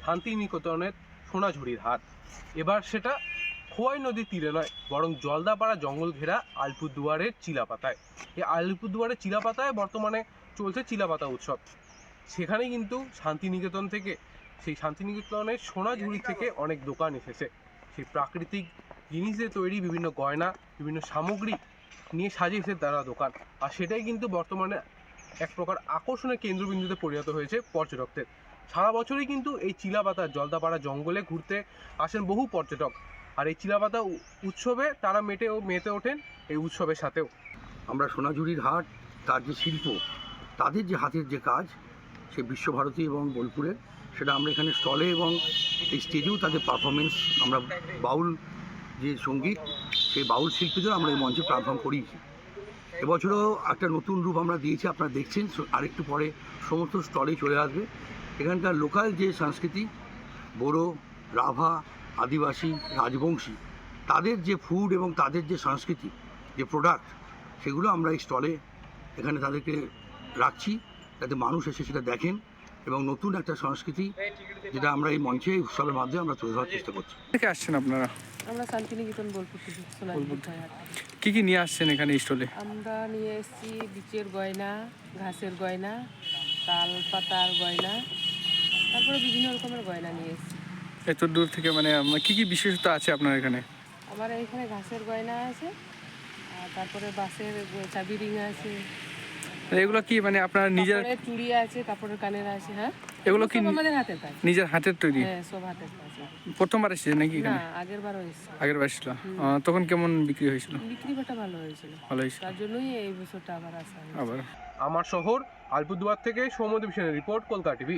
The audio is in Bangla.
শান্তিনিকেতনের সোনাঝুরির হাট। এবার সেটা খোয়াই নদীর তীরে নয়, বরং জলদাপাড়া জঙ্গল ঘেরা আলিপুরদুয়ারের চিলাপাতায়। এই আলিপুরদুয়ারের চিলাপাতায় বর্তমানে চলছে চিলাপাতা উৎসব। সেখানে কিন্তু শান্তিনিকেতন থেকে, সেই শান্তিনিকেতনের সোনাঝুরি থেকে অনেক দোকান এসেছে। সেই প্রাকৃতিক জিনিস দিয়ে তৈরি বিভিন্ন গয়না, বিভিন্ন সামগ্রী নিয়ে সাজিয়েছে তারা দোকান। আর সেটাই কিন্তু বর্তমানে এক প্রকার আকর্ষণের কেন্দ্রবিন্দুতে পরিণত হয়েছে পর্যটকদের। সারা বছরই কিন্তু এই চিলাপাতা জলদাপাড়া জঙ্গলে ঘুরতে আসেন বহু পর্যটক। আর এই চিলাপাতা উৎসবে তারা মেতে ওঠেন এই উৎসবের সাথেও। আমরা সোনাঝুরির হাট, তার যে শিল্প, তাদের যে হাতের যে কাজ, সে বিশ্বভারতী এবং বোলপুরে, সেটা আমরা এখানে স্টলে এবং এই স্টেজেও তাদের পারফরমেন্স, আমরা বাউল যে সঙ্গীত, সেই বাউল শিল্পীদের আমরা এই মঞ্চে পারফর্ম করিয়েছি। এবছরও একটা নতুন রূপ আমরা দিয়েছি, আপনারা দেখছেন। আরেকটু পরে সমস্ত স্টলেই চলে আসবে। এখানকার লোকাল যে সংস্কৃতি, বড়ো, রাভা, আদিবাসী, রাজবংশী, তাদের যে ফুড এবং তাদের যে সংস্কৃতি, যে প্রোডাক্ট, সেগুলো আমরা এই স্টলে এখানে তাদেরকে রাখছি, যাতে মানুষ এসে সেটা দেখেন এবং নতুন একটা সংস্কৃতি যেটা আমরা এই মঞ্চে উৎসবের মাধ্যমে আমরা তুলে ধরার চেষ্টা করছি। থেকে আসছেন আপনারা? আমরা শান্তিনিকেতন বোলপুর থেকে সোনাঝুরি হাট। কি কি নিয়ে আসছেন এখানে স্টলে? আমরা নিয়ে এসেছি বিচের গয়না, ঘাসের গয়না, তাল পাতার গয়না, তারপরে বিভিন্ন রকমের গয়না নিয়ে এসেছি। এত দূর থেকে মানে কি কি বিশেষতা আছে আপনার এখানে? আমার এখানে ঘাসের গয়না আছে, আর তারপরে বাঁশের চাবি রিং আছে, এগুলো কি মানে আপনার নিজের কাপড়ের চুড়ি আছে, কাপড়ের কানের আছে। হ্যাঁ, এগুলো কি সব আমাদের হাতের কাজ। নিজের হাতের তৈরি? হ্যাঁ, সব হাতের কাজ। প্রথমবার এসেছে নাকি না, এখানে? আগের বারও এসেছে। আগের বার ছিল। তখন কেমন বিক্রি হয়েছিল? বিক্রি বাটা ভালো হয়েছিল, ভালো হয়েছিল। তার জন্যই এই বছরটা আবার আসা হয়েছে। আবার আমার শহর আলিপুরদুয়ার থেকে সৌম্যদীপ সেনের রিপোর্ট, কলকাতা টিভি।